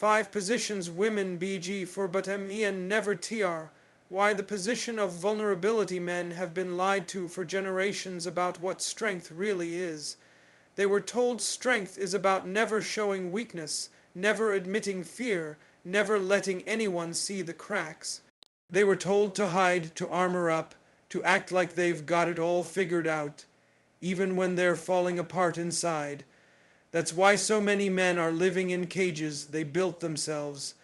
5 positions women BG for but me and never TR. Why the position of vulnerability men have been lied to for generations about what strength really is. They were told strength is about never showing weakness, never admitting fear, never letting anyone see the cracks. They were told to hide, to armor up, to act like they've got it all figured out, even when they're falling apart inside. That's why so many men are living in cages they built themselves.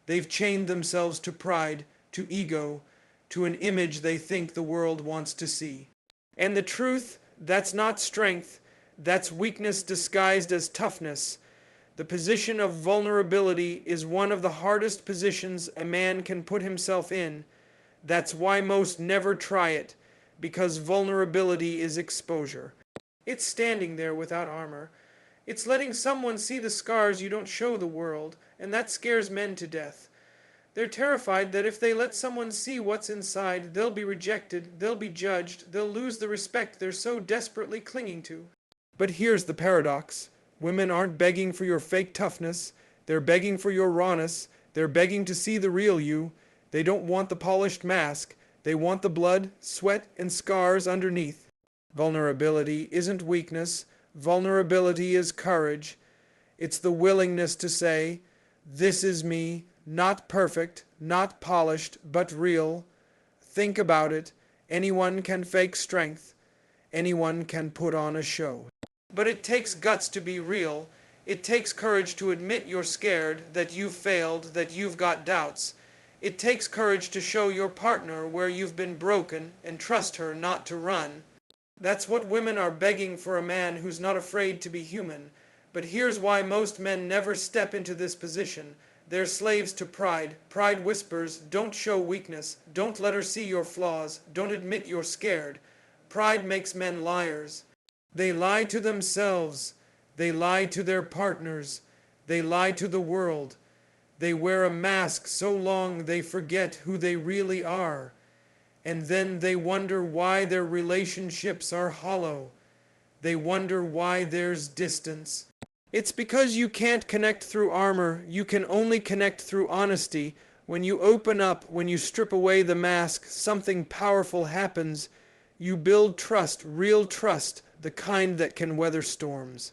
They've chained themselves to pride, to ego, to an image they think the world wants to see. And the truth, that's not strength, that's weakness disguised as toughness. The position of vulnerability is one of the hardest positions a man can put himself in. That's why most never try it, because vulnerability is exposure. It's standing there without armor. It's letting someone see the scars you don't show the world, and that scares men to death. They're terrified that if they let someone see what's inside, they'll be rejected, they'll be judged, they'll lose the respect they're so desperately clinging to. But here's the paradox. Women aren't begging for your fake toughness. They're begging for your rawness. They're begging to see the real you. They don't want the polished mask. They want the blood, sweat, and scars underneath. Vulnerability isn't weakness. Vulnerability is courage. It's the willingness to say, this is me, not perfect, not polished, but real. Think about it. Anyone can fake strength. Anyone can put on a show. But it takes guts to be real. It takes courage to admit you're scared, that you've failed, that you've got doubts. It takes courage to show your partner where you've been broken and trust her not to run. That's what women are begging for, a man who's not afraid to be human. But here's why most men never step into this position. They're slaves to pride. Pride whispers, don't show weakness. Don't let her see your flaws. Don't admit you're scared. Pride makes men liars. They lie to themselves. They lie to their partners. They lie to the world. They wear a mask so long they forget who they really are. And then they wonder why their relationships are hollow. They wonder why there's distance. It's because you can't connect through armor. You can only connect through honesty. When you open up, when you strip away the mask, something powerful happens. You build trust, real trust, the kind that can weather storms.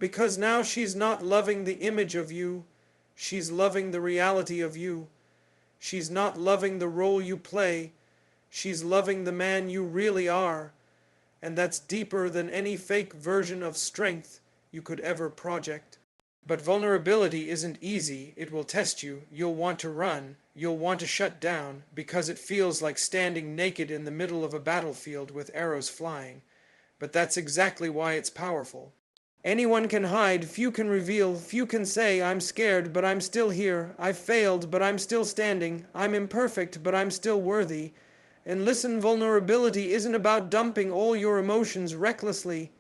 Because now she's not loving the image of you. She's loving the reality of you. She's not loving the role you play. She's loving the man you really are. And that's deeper than any fake version of strength you could ever project. But vulnerability isn't easy. It will test you. You'll want to run. You'll want to shut down, because it feels like standing naked in the middle of a battlefield with arrows flying. But that's exactly why it's powerful. Anyone can hide, few can reveal, few can say, I'm scared, but I'm still here. I've failed, but I'm still standing. I'm imperfect, but I'm still worthy. And listen, vulnerability isn't about dumping all your emotions recklessly.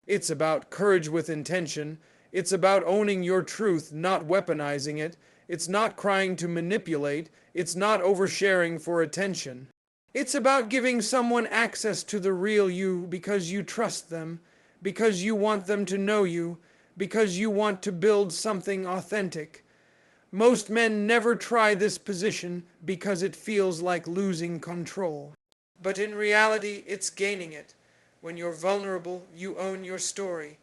It's about courage with intention. It's about owning your truth, not weaponizing it. It's not crying to manipulate. It's not oversharing for attention. It's about giving someone access to the real you because you trust them, because you want them to know you, because you want to build something authentic. Most men never try this position because it feels like losing control. But in reality, it's gaining it. When you're vulnerable, you own your story.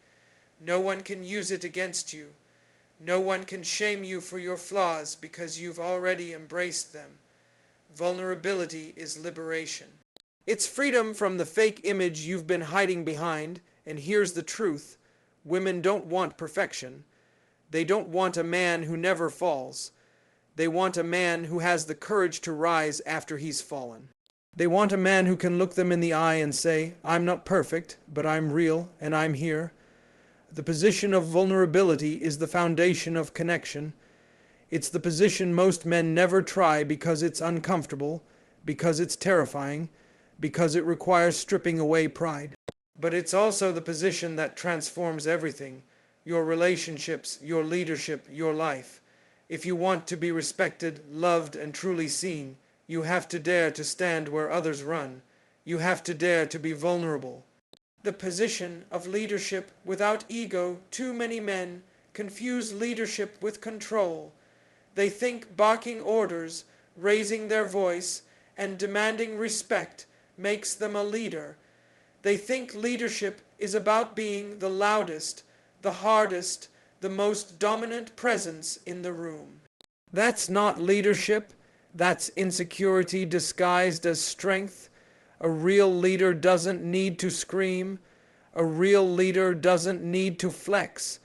No one can use it against you. No one can shame you for your flaws because you've already embraced them. Vulnerability is liberation. It's freedom from the fake image you've been hiding behind. And here's the truth. Women don't want perfection. They don't want a man who never falls. They want a man who has the courage to rise after he's fallen. They want a man who can look them in the eye and say, I'm not perfect, but I'm real and I'm here. The position of vulnerability is the foundation of connection. It's the position most men never try because it's uncomfortable, because it's terrifying, because it requires stripping away pride. But it's also the position that transforms everything. Your relationships, your leadership, your life. If you want to be respected, loved, and truly seen, you have to dare to stand where others run. You have to dare to be vulnerable. The position of leadership without ego. Too many men confuse leadership with control. They think barking orders, raising their voice, and demanding respect makes them a leader. They think leadership is about being the loudest, the hardest, the most dominant presence in the room. That's not leadership. That's insecurity disguised as strength. A real leader doesn't need to scream. A real leader doesn't need to flex.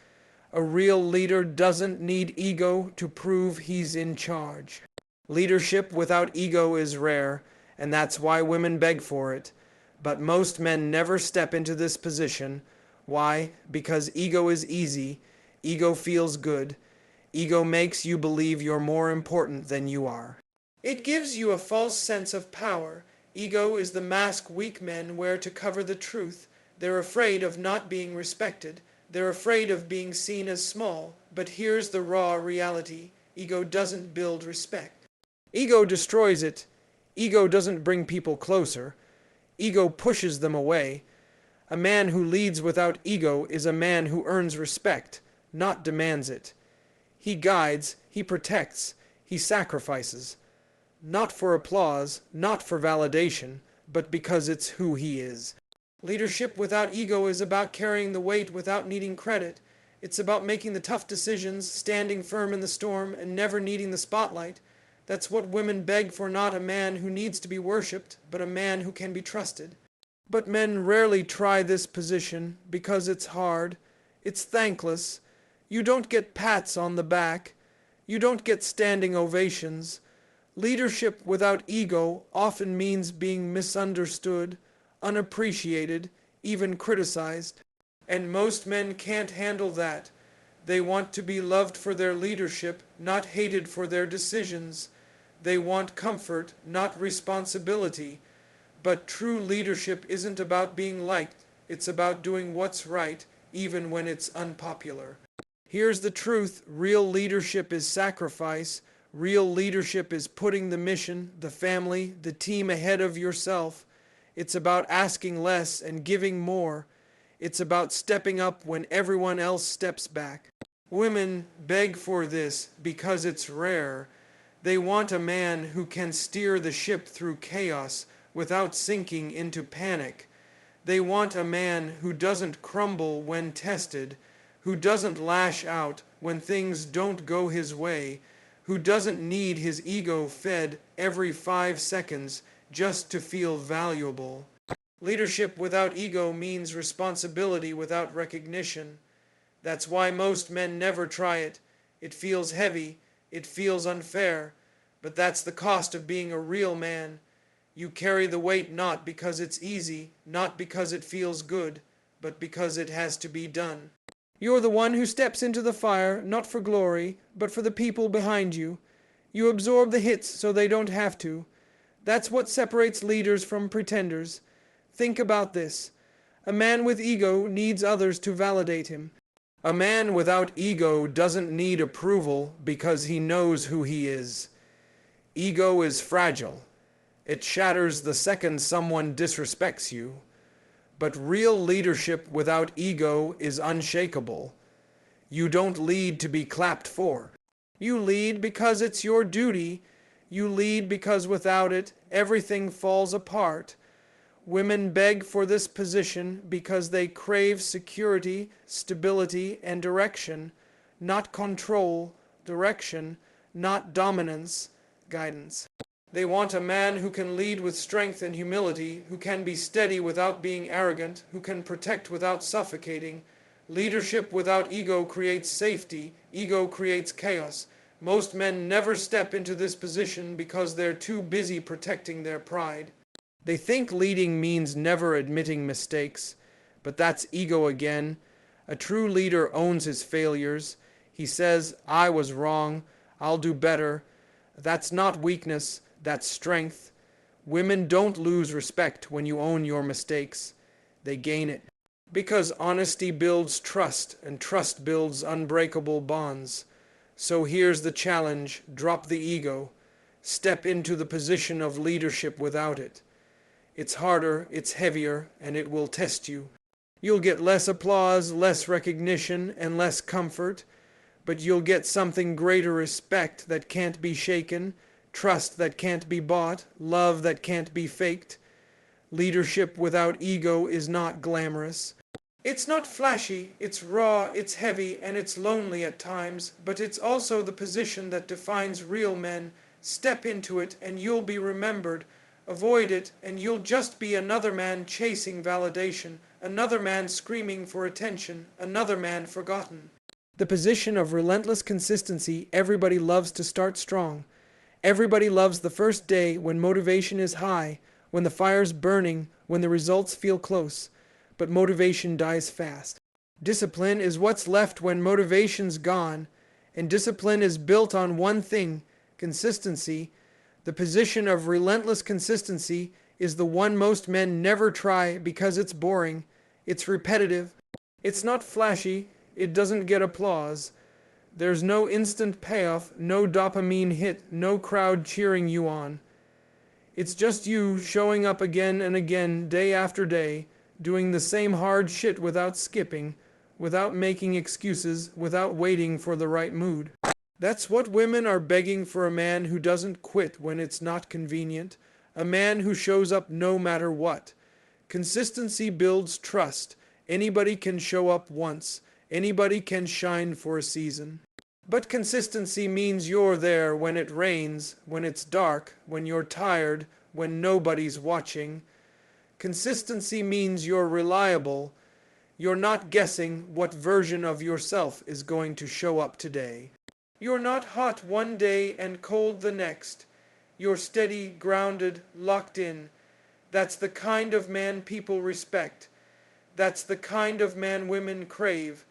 A real leader doesn't need ego to prove he's in charge. Leadership without ego is rare, and that's why women beg for it. But most men never step into this position. Why? Because ego is easy. Ego feels good. Ego makes you believe you're more important than you are. It gives you a false sense of power. Ego is the mask weak men wear to cover the truth. They're afraid of not being respected. They're afraid of being seen as small. But here's the raw reality. Ego doesn't build respect. Ego destroys it. Ego doesn't bring people closer. Ego pushes them away. A man who leads without ego is a man who earns respect, not demands it. He guides, he protects, he sacrifices. Not for applause, not for validation, but because it's who he is. Leadership without ego is about carrying the weight without needing credit. It's about making the tough decisions, standing firm in the storm, and never needing the spotlight. That's what women beg for, not a man who needs to be worshipped, but a man who can be trusted. But men rarely try this position because it's hard. It's thankless. You don't get pats on the back. You don't get standing ovations. Leadership without ego often means being misunderstood, unappreciated, even criticized. And most men can't handle that. They want to be loved for their leadership, not hated for their decisions. They want comfort, not responsibility. But true leadership isn't about being liked. It's about doing what's right, even when it's unpopular. Here's the truth. Real leadership is sacrifice. Real leadership is putting the mission, the family, the team ahead of yourself. It's about asking less and giving more. It's about stepping up when everyone else steps back. Women beg for this because it's rare. They want a man who can steer the ship through chaos without sinking into panic. They want a man who doesn't crumble when tested, who doesn't lash out when things don't go his way, who doesn't need his ego fed every 5 seconds just to feel valuable. Leadership without ego means responsibility without recognition. That's why most men never try it. It feels heavy. It feels unfair. But that's the cost of being a real man. You carry the weight not because it's easy, not because it feels good, but because it has to be done. You're the one who steps into the fire, not for glory, but for the people behind you. You absorb the hits so they don't have to. That's what separates leaders from pretenders. Think about this. A man with ego needs others to validate him. A man without ego doesn't need approval because he knows who he is. Ego is fragile. It shatters the second someone disrespects you. But real leadership without ego is unshakable. You don't lead to be clapped for. You lead because it's your duty. You lead because without it, everything falls apart. Women beg for this position because they crave security, stability, and direction, not control, direction, not dominance, guidance. They want a man who can lead with strength and humility, who can be steady without being arrogant, who can protect without suffocating. Leadership without ego creates safety. Ego creates chaos. Most men never step into this position because they're too busy protecting their pride. They think leading means never admitting mistakes, but that's ego again. A true leader owns his failures. He says, I was wrong, I'll do better. That's not weakness, that's strength. Women don't lose respect when you own your mistakes. They gain it. Because honesty builds trust, and trust builds unbreakable bonds. So here's the challenge: drop the ego. Step into the position of leadership without it. It's harder, it's heavier, and it will test you. You'll get less applause, less recognition, and less comfort. but you'll get something greater: respect that can't be shaken, trust that can't be bought, love that can't be faked. Leadership without ego is not glamorous. It's not flashy, it's raw, it's heavy, and it's lonely at times, but it's also the position that defines real men. Step into it and you'll be remembered. Avoid it and you'll just be another man chasing validation, another man screaming for attention, another man forgotten. The position of relentless consistency. Everybody loves to start strong. Everybody loves the first day when motivation is high, when the fire's burning, when the results feel close. But motivation dies fast. Discipline is what's left when motivation's gone, and discipline is built on one thing: consistency. The position of relentless consistency is the one most men never try because it's boring, it's repetitive, it's not flashy, it doesn't get applause. There's no instant payoff, no dopamine hit, no crowd cheering you on. It's just you showing up again and again, day after day, doing the same hard shit without skipping, without making excuses, without waiting for the right mood. That's what women are begging for: a man who doesn't quit when it's not convenient, a man who shows up no matter what. Consistency builds trust. Anybody can show up once. Anybody can shine for a season. But consistency means you're there when it rains, when it's dark, when you're tired, when nobody's watching. Consistency means you're reliable. You're not guessing what version of yourself is going to show up today. You're not hot one day and cold the next. You're steady, grounded, locked in. That's the kind of man people respect. That's the kind of man women crave.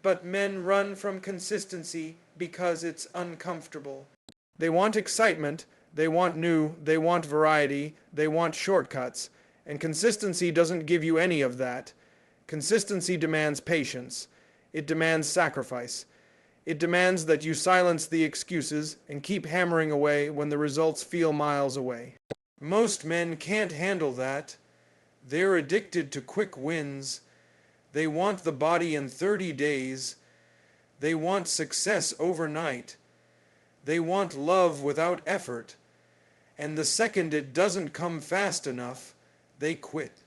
But men run from consistency because it's uncomfortable. They want excitement, they want new, they want variety, they want shortcuts. And consistency doesn't give you any of that. Consistency demands patience. It demands sacrifice. It demands that you silence the excuses and keep hammering away when the results feel miles away. Most men can't handle that. They're addicted to quick wins. They want the body in 30 days. They want success overnight. They want love without effort. And the second it doesn't come fast enough, they quit.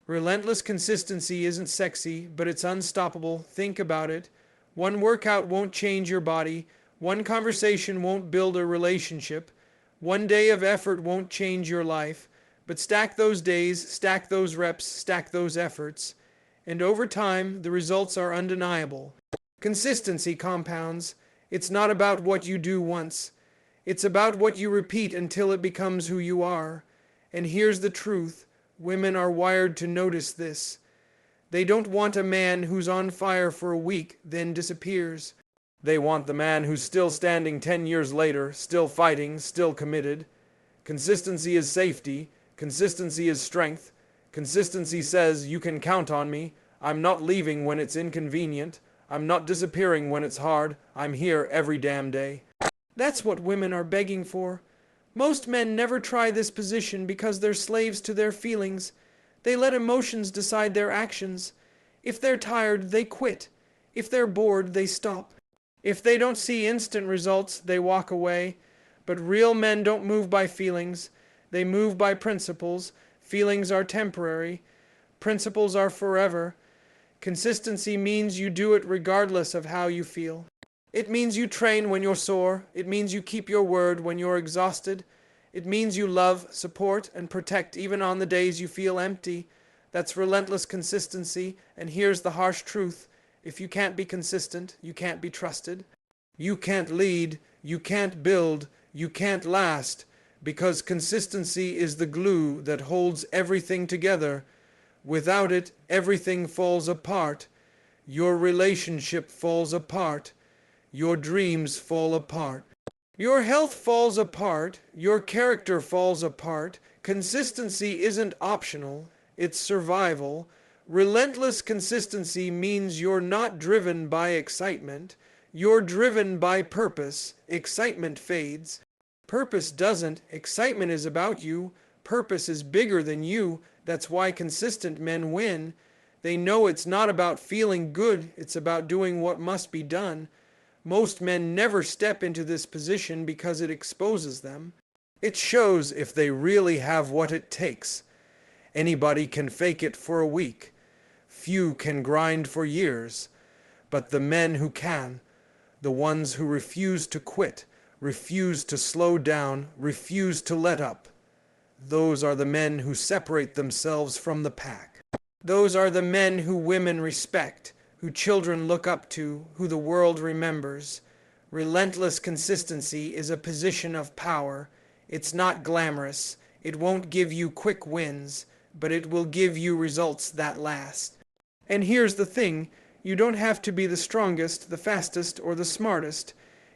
Relentless consistency isn't sexy, but it's unstoppable. Think about it. One workout won't change your body. One conversation won't build a relationship. One day of effort won't change your life. But stack those days, stack those reps, stack those efforts. And over time, the results are undeniable. Consistency compounds. It's not about what you do once. It's about what you repeat until it becomes who you are. And here's the truth. Women are wired to notice this. They don't want a man who's on fire for a week, then disappears. They want the man who's still standing 10 years later, still fighting, still committed. Consistency is safety. Consistency is strength. Consistency says, you can count on me. I'm not leaving when it's inconvenient. I'm not disappearing when it's hard. I'm here every damn day. That's what women are begging for. Most men never try this position because they're slaves to their feelings. They let emotions decide their actions. If they're tired, they quit. If they're bored, they stop. If they don't see instant results, they walk away. But real men don't move by feelings. They move by principles. Feelings are temporary. Principles are forever. Consistency means you do it regardless of how you feel. It means you train when you're sore. It means you keep your word when you're exhausted. It means you love, support, and protect even on the days you feel empty. That's relentless consistency. And here's the harsh truth. If you can't be consistent, you can't be trusted. You can't lead, you can't build, you can't last. Because consistency is the glue that holds everything together. Without it, everything falls apart. Your relationship falls apart. Your dreams fall apart. Your health falls apart. Your character falls apart. Consistency isn't optional. It's survival. Relentless consistency means you're not driven by excitement. You're driven by purpose. Excitement fades. Purpose doesn't. Excitement is about you. Purpose is bigger than you. That's why consistent men win. They know it's not about feeling good. It's about doing what must be done. Most men never step into this position because it exposes them. It shows if they really have what it takes. Anybody can fake it for a week. Few can grind for years. But the men who can, the ones who refuse to quit, refuse to slow down, refuse to let up, those are the men who separate themselves from the pack. Those are the men who women respect, who children look up to, who the world remembers. Relentless consistency is a position of power. It's not glamorous. It won't give you quick wins, but it will give you results that last. And here's the thing, you don't have to be the strongest, the fastest, or the smartest.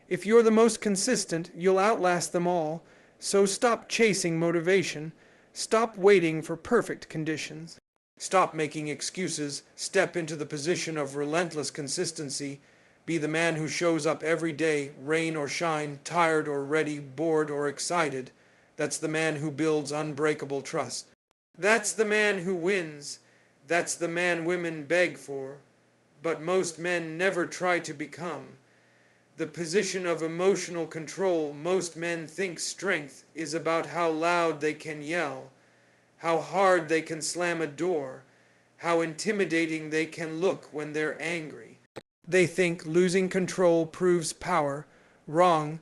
If you're the most consistent, you'll outlast them all. So stop chasing motivation. Stop waiting for perfect conditions. Stop making excuses. Step into the position of relentless consistency. Be the man who shows up every day, rain or shine, tired or ready, bored or excited. That's the man who builds unbreakable trust. That's the man who wins. That's the man women beg for, but most men never try to become. The position of emotional control most men think strength is about how loud they can yell, how hard they can slam a door, how intimidating they can look when they're angry. They think losing control proves power. Wrong.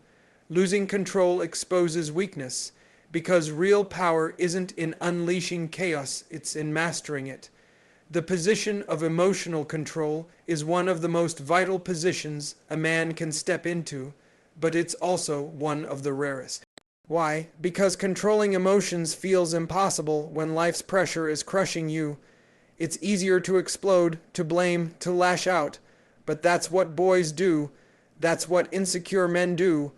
Losing control exposes weakness, because real power isn't in unleashing chaos, it's in mastering it. The position of emotional control is one of the most vital positions a man can step into, but it's also one of the rarest. Why? Because controlling emotions feels impossible when life's pressure is crushing you. It's easier to explode, to blame, to lash out, but that's what boys do. That's what insecure men do.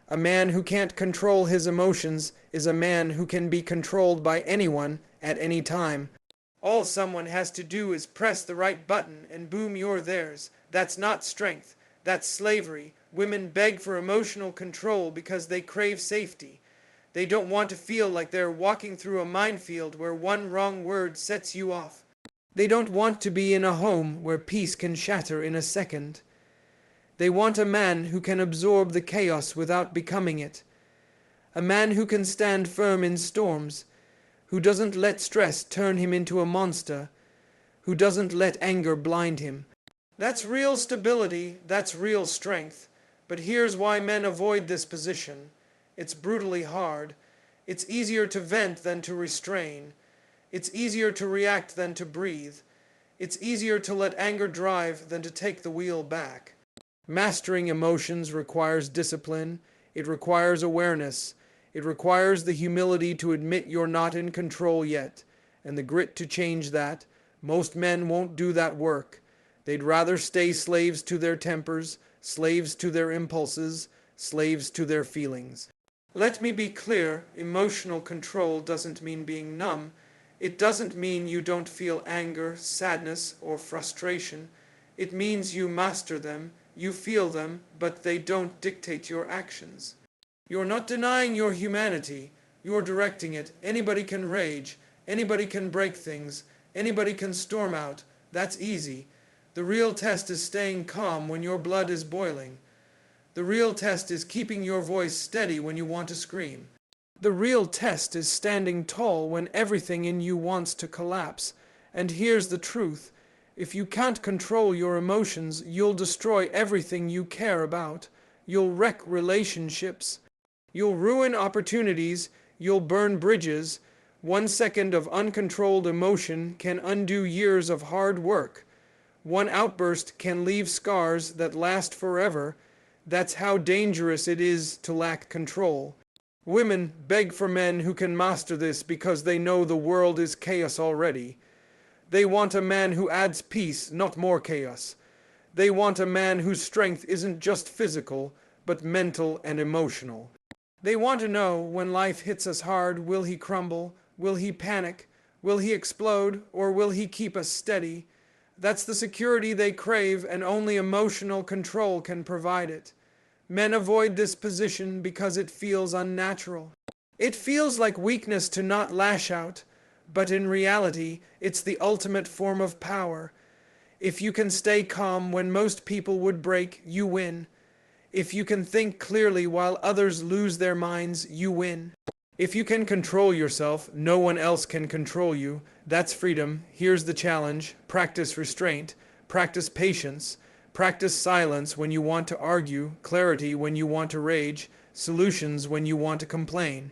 A man who can't control his emotions is a man who can be controlled by anyone at any time. All someone has to do is press the right button and boom, you're theirs. That's not strength. That's slavery. Women beg for emotional control because they crave safety. They don't want to feel like they're walking through a minefield where one wrong word sets you off. They don't want to be in a home where peace can shatter in a second. They want a man who can absorb the chaos without becoming it. A man who can stand firm in storms, who doesn't let stress turn him into a monster, who doesn't let anger blind him. That's real stability, that's real strength. But here's why men avoid this position. It's brutally hard. It's easier to vent than to restrain. It's easier to react than to breathe. It's easier to let anger drive than to take the wheel back. Mastering emotions requires discipline. It requires awareness. It requires the humility to admit you're not in control yet, and the grit to change that. Most men won't do that work. They'd rather stay slaves to their tempers, slaves to their impulses, slaves to their feelings. Let me be clear, emotional control doesn't mean being numb. It doesn't mean you don't feel anger, sadness, or frustration. It means you master them, you feel them, but they don't dictate your actions. You're not denying your humanity, you're directing it. Anybody can rage, anybody can break things, anybody can storm out. That's easy. The real test is staying calm when your blood is boiling. The real test is keeping your voice steady when you want to scream. The real test is standing tall when everything in you wants to collapse. And here's the truth. If you can't control your emotions, you'll destroy everything you care about. You'll wreck relationships. You'll ruin opportunities. You'll burn bridges. 1 second of uncontrolled emotion can undo years of hard work. One outburst can leave scars that last forever. That's how dangerous it is to lack control. Women beg for men who can master this because they know the world is chaos already. They want a man who adds peace, not more chaos. They want a man whose strength isn't just physical, but mental and emotional. They want to know when life hits us hard, will he crumble? Will he panic? Will he explode? Or will he keep us steady? That's the security they crave, and only emotional control can provide it. Men avoid this position because it feels unnatural. It feels like weakness to not lash out, but in reality, it's the ultimate form of power. If you can stay calm when most people would break, you win. If you can think clearly while others lose their minds, you win. If you can control yourself, no one else can control you. That's freedom. Here's the challenge. Practice restraint. Practice patience. Practice silence when you want to argue, clarity when you want to rage, solutions when you want to complain.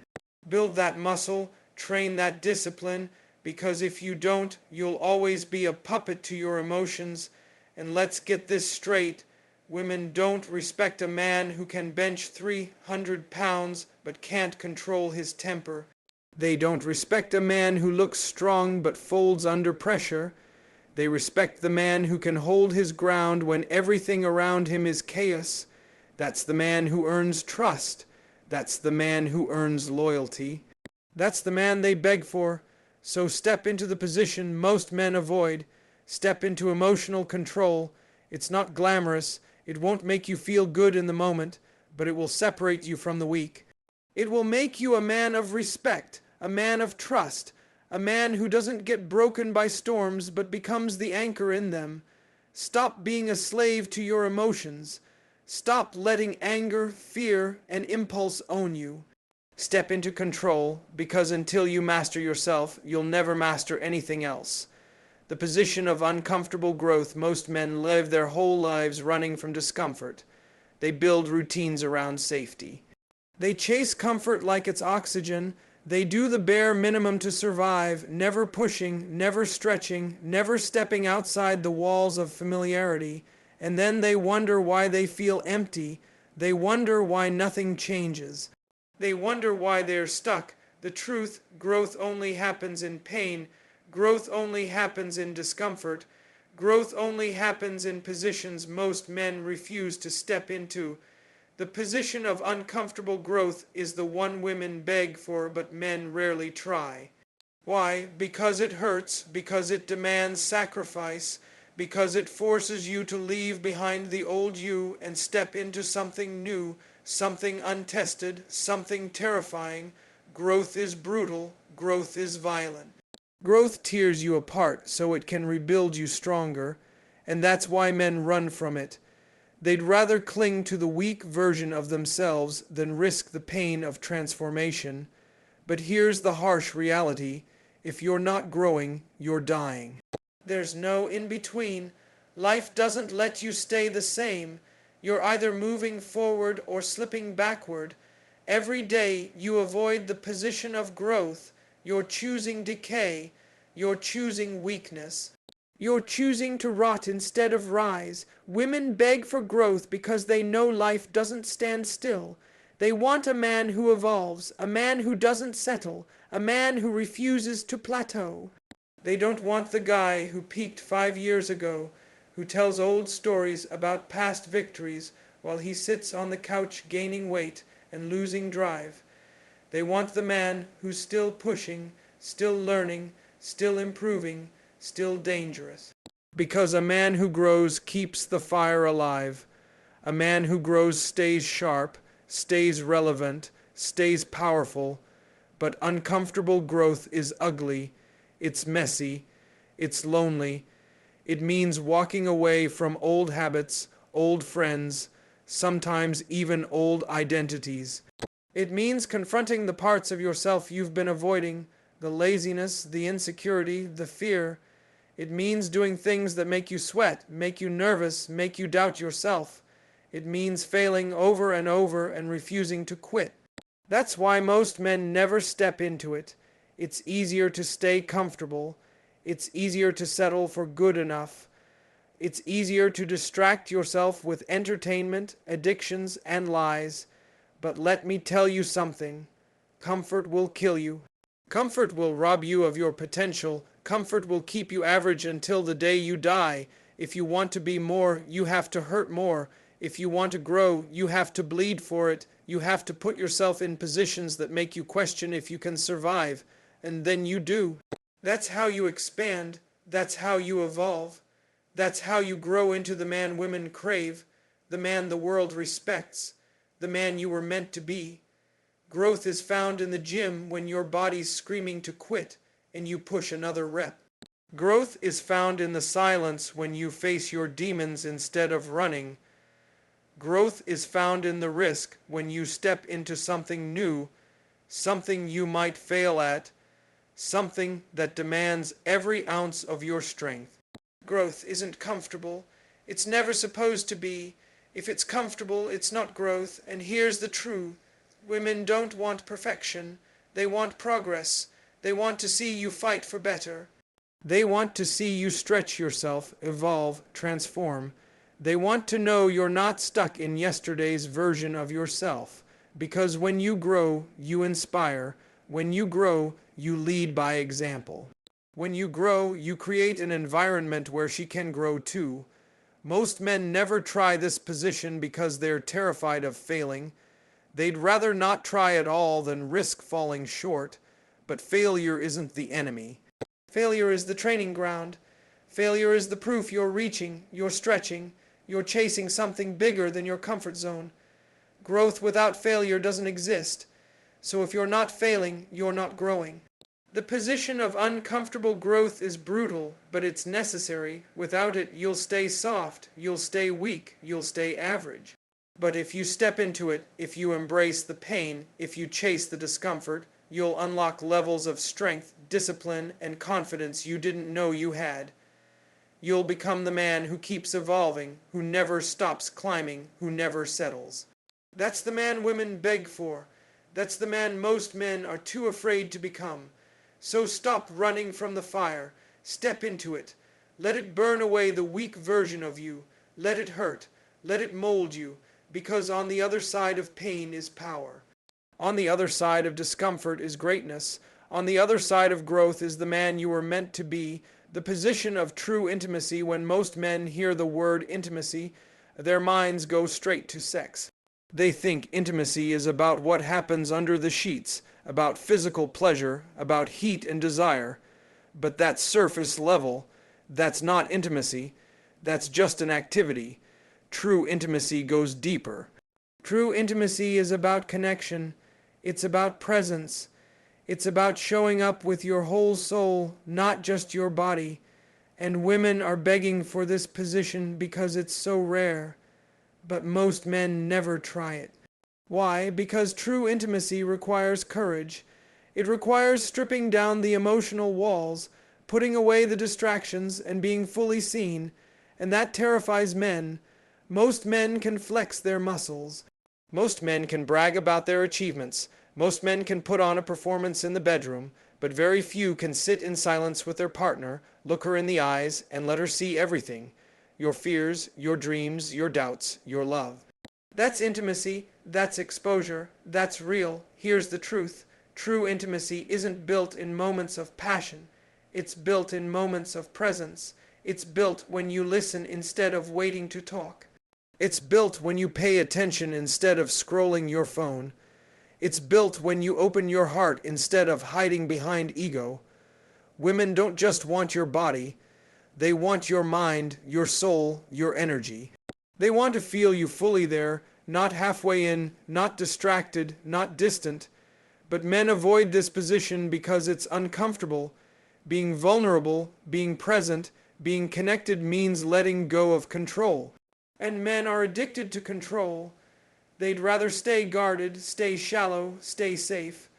Build that muscle, train that discipline, because if you don't, you'll always be a puppet to your emotions. And let's get this straight. Women don't respect a man who can bench 300 pounds but can't control his temper. They don't respect a man who looks strong but folds under pressure. They respect the man who can hold his ground when everything around him is chaos. That's the man who earns trust. That's the man who earns loyalty. That's the man they beg for. So step into the position most men avoid. Step into emotional control. It's not glamorous. It won't make you feel good in the moment, but it will separate you from the weak. It will make you a man of respect, a man of trust, a man who doesn't get broken by storms but becomes the anchor in them. Stop being a slave to your emotions. Stop letting anger, fear, and impulse own you. Step into control, because until you master yourself, you'll never master anything else. The position of uncomfortable growth, most men live their whole lives running from discomfort. They build routines around safety. They chase comfort like it's oxygen. They do the bare minimum to survive, never pushing, never stretching, never stepping outside the walls of familiarity. And then they wonder why they feel empty. They wonder why nothing changes. They wonder why they're stuck. The truth, growth only happens in pain. Growth only happens in discomfort. Growth only happens in positions most men refuse to step into. The position of uncomfortable growth is the one women beg for but men rarely try. Why? Because it hurts, because it demands sacrifice, because it forces you to leave behind the old you and step into something new, something untested, something terrifying. Growth is brutal, growth is violent. Growth tears you apart so it can rebuild you stronger, and that's why men run from it. They'd rather cling to the weak version of themselves than risk the pain of transformation. But here's the harsh reality. If you're not growing, you're dying. There's no in-between. Life doesn't let you stay the same. You're either moving forward or slipping backward. Every day you avoid the position of growth. You're choosing decay. You're choosing weakness. You're choosing to rot instead of rise. Women beg for growth because they know life doesn't stand still. They want a man who evolves, a man who doesn't settle, a man who refuses to plateau. They don't want the guy who peaked 5 years ago, who tells old stories about past victories while he sits on the couch gaining weight and losing drive. They want the man who's still pushing, still learning, still improving, still dangerous. Because a man who grows keeps the fire alive. A man who grows stays sharp, stays relevant, stays powerful. But uncomfortable growth is ugly. It's messy. It's lonely. It means walking away from old habits, old friends, sometimes even old identities. It means confronting the parts of yourself you've been avoiding, the laziness, the insecurity, the fear. It means doing things that make you sweat, make you nervous, make you doubt yourself. It means failing over and over and refusing to quit. That's why most men never step into it. It's easier to stay comfortable. It's easier to settle for good enough. It's easier to distract yourself with entertainment, addictions, and lies. But let me tell you something. Comfort will kill you. Comfort will rob you of your potential. Comfort will keep you average until the day you die. If you want to be more, you have to hurt more. If you want to grow, you have to bleed for it. You have to put yourself in positions that make you question if you can survive. And then you do. That's how you expand. That's how you evolve. That's how you grow into the man women crave, the man the world respects, the man you were meant to be. Growth is found in the gym when your body's screaming to quit and you push another rep. Growth is found in the silence when you face your demons instead of running. Growth is found in the risk when you step into something new, something you might fail at, something that demands every ounce of your strength. Growth isn't comfortable. It's never supposed to be. If it's comfortable, it's not growth. And here's the truth. Women don't want perfection. They want progress. They want to see you fight for better. They want to see you stretch yourself, evolve, transform. They want to know you're not stuck in yesterday's version of yourself. Because when you grow, you inspire. When you grow, you lead by example. When you grow, you create an environment where she can grow too. Most men never try this position because they're terrified of failing. They'd rather not try at all than risk falling short. But failure isn't the enemy. Failure is the training ground. Failure is the proof you're reaching, you're stretching, you're chasing something bigger than your comfort zone. Growth without failure doesn't exist. So if you're not failing, you're not growing. The position of uncomfortable growth is brutal, but it's necessary. Without it, you'll stay soft, you'll stay weak, you'll stay average. But if you step into it, if you embrace the pain, if you chase the discomfort, you'll unlock levels of strength, discipline, and confidence you didn't know you had. You'll become the man who keeps evolving, who never stops climbing, who never settles. That's the man women beg for. That's the man most men are too afraid to become. So stop running from the fire. Step into it. Let it burn away the weak version of you. Let it hurt. Let it mold you. Because on the other side of pain is power. On the other side of discomfort is greatness. On the other side of growth is the man you were meant to be. The position of true intimacy. When most men hear the word intimacy, their minds go straight to sex. They think intimacy is about what happens under the sheets, about physical pleasure, about heat and desire. But that's surface level. That's not intimacy. That's just an activity. True intimacy goes deeper. True intimacy is about connection. It's about presence. It's about showing up with your whole soul, not just your body. And women are begging for this position because it's so rare. But most men never try it. Why? Because true intimacy requires courage. It requires stripping down the emotional walls, putting away the distractions, and being fully seen. And that terrifies men. Most men can flex their muscles. Most men can brag about their achievements. Most men can put on a performance in the bedroom, but very few can sit in silence with their partner, look her in the eyes, and let her see everything. Your fears, your dreams, your doubts, your love. That's intimacy, that's exposure, that's real. Here's the truth. True intimacy isn't built in moments of passion. It's built in moments of presence. It's built when you listen instead of waiting to talk. It's built when you pay attention instead of scrolling your phone. It's built when you open your heart instead of hiding behind ego. Women don't just want your body. They want your mind, your soul, your energy. They want to feel you fully there, not halfway in, not distracted, not distant. But men avoid this position because it's uncomfortable. Being vulnerable, being present, being connected means letting go of control. And men are addicted to control. They'd rather stay guarded, stay shallow, stay safe.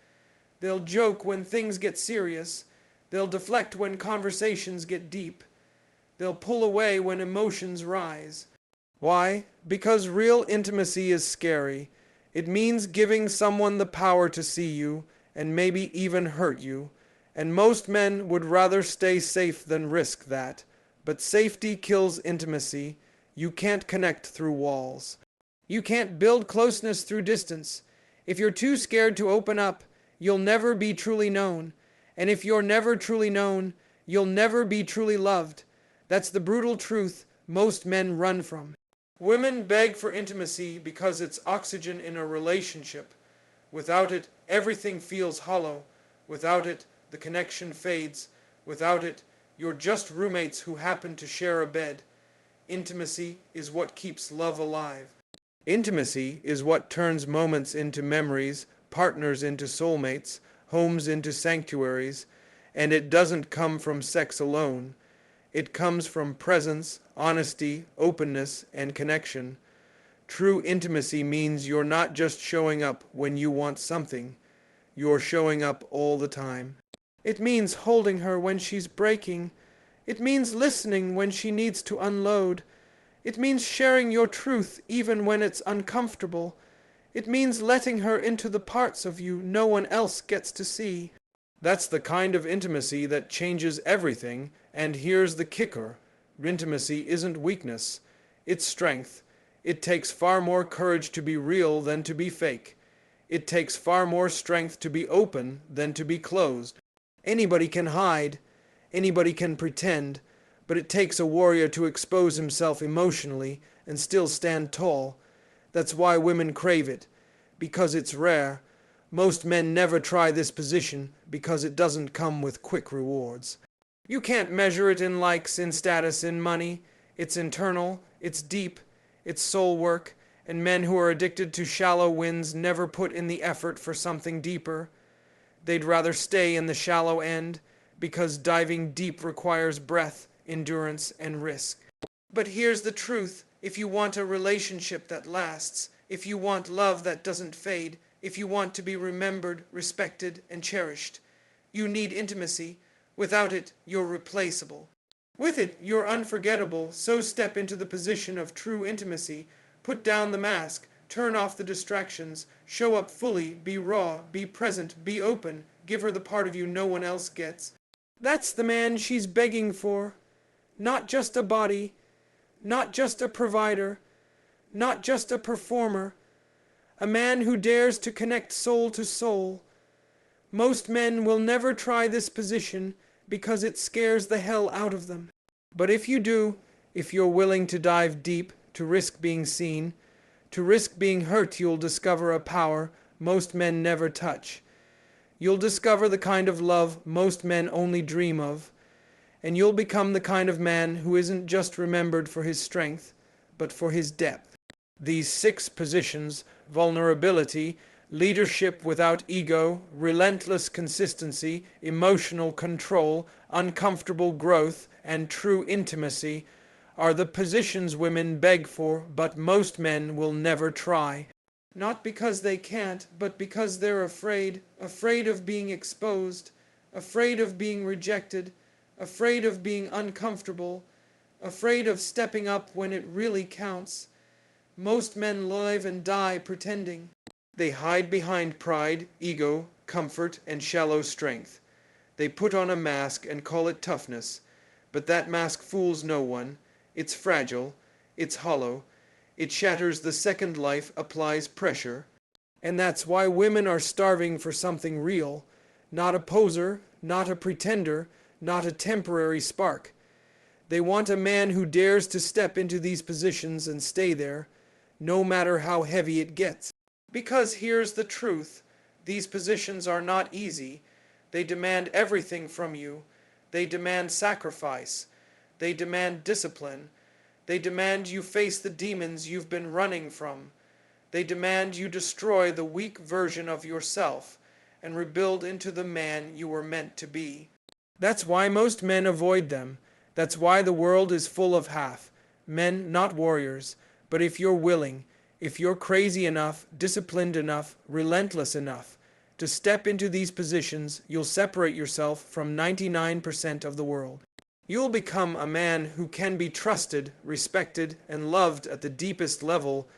They'll joke when things get serious. They'll deflect when conversations get deep. They'll pull away when emotions rise. Why? Because real intimacy is scary. It means giving someone the power to see you, and maybe even hurt you. And most men would rather stay safe than risk that. But safety kills intimacy. You can't connect through walls. You can't build closeness through distance. If you're too scared to open up, you'll never be truly known. And if you're never truly known, you'll never be truly loved. That's the brutal truth most men run from. Women beg for intimacy because it's oxygen in a relationship. Without it, everything feels hollow. Without it, the connection fades. Without it, you're just roommates who happen to share a bed. Intimacy is what keeps love alive. Intimacy is what turns moments into memories, partners into soulmates, homes into sanctuaries, and it doesn't come from sex alone. It comes from presence, honesty, openness, and connection. True intimacy means you're not just showing up when you want something, you're showing up all the time. It means holding her when she's breaking. It means listening when she needs to unload. It means sharing your truth even when it's uncomfortable. It means letting her into the parts of you no one else gets to see. That's the kind of intimacy that changes everything, and here's the kicker. Intimacy isn't weakness, it's strength. It takes far more courage to be real than to be fake. It takes far more strength to be open than to be closed. Anybody can hide, anybody can pretend, but it takes a warrior to expose himself emotionally and still stand tall. That's why women crave it, because it's rare. Most men never try this position because it doesn't come with quick rewards. You can't measure it in likes, in status, in money. It's internal, it's deep, it's soul work, and men who are addicted to shallow wins never put in the effort for something deeper. They'd rather stay in the shallow end because diving deep requires breath, endurance, and risk. But here's the truth. If you want a relationship that lasts, if you want love that doesn't fade, if you want to be remembered, respected, and cherished, you need intimacy. Without it, you're replaceable. With it, you're unforgettable, so step into the position of true intimacy. Put down the mask, turn off the distractions, show up fully, be raw, be present, be open, give her the part of you no one else gets. That's the man she's begging for. Not just a body, not just a provider, not just a performer. A man who dares to connect soul to soul. Most men will never try this position because it scares the hell out of them. But if you do, if you're willing to dive deep, to risk being seen, to risk being hurt, you'll discover a power most men never touch. You'll discover the kind of love most men only dream of, and you'll become the kind of man who isn't just remembered for his strength, but for his depth. These 6 positions, vulnerability, leadership without ego, relentless consistency, emotional control, uncomfortable growth, and true intimacy, are the positions women beg for, but most men will never try. Not because they can't, but because they're afraid of being exposed, afraid of being rejected, afraid of being uncomfortable, afraid of stepping up when it really counts. Most men live and die pretending. They hide behind pride, ego, comfort, and shallow strength. They put on a mask and call it toughness, but that mask fools no one. It's fragile, it's hollow, it shatters the second life, applies pressure. And that's why women are starving for something real, not a poser, not a pretender, not a temporary spark. They want a man who dares to step into these positions and stay there, no matter how heavy it gets. Because here's the truth, these positions are not easy. They demand everything from you. They demand sacrifice. They demand discipline. They demand you face the demons you've been running from. They demand you destroy the weak version of yourself and rebuild into the man you were meant to be. That's why most men avoid them. That's why the world is full of half. Men, not warriors. But if you're willing, if you're crazy enough, disciplined enough, relentless enough to step into these positions, you'll separate yourself from 99% of the world. You'll become a man who can be trusted, respected, and loved at the deepest level.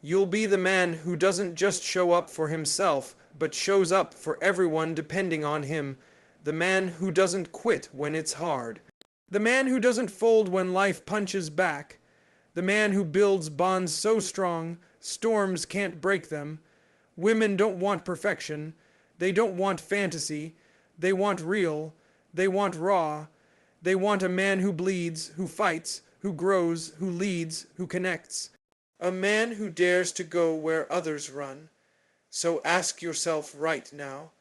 You'll be the man who doesn't just show up for himself, but shows up for everyone depending on him. The man who doesn't quit when it's hard. The man who doesn't fold when life punches back. The man who builds bonds so strong, storms can't break them. Women don't want perfection. They don't want fantasy. They want real. They want raw. They want a man who bleeds, who fights, who grows, who leads, who connects. A man who dares to go where others run. So ask yourself right now,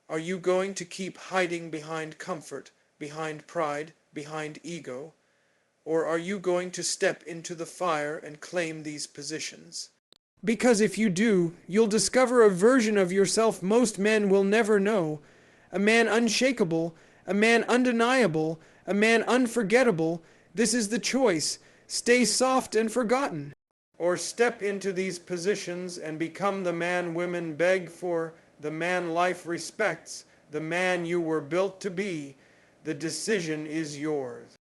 are you going to keep hiding behind comfort, behind pride, behind ego? Or are you going to step into the fire and claim these positions? Because if you do, you'll discover a version of yourself most men will never know. A man unshakable, a man undeniable, a man unforgettable. This is the choice. Stay soft and forgotten. or step into these positions and become the man women beg for, the man life respects, the man you were built to be. The decision is yours.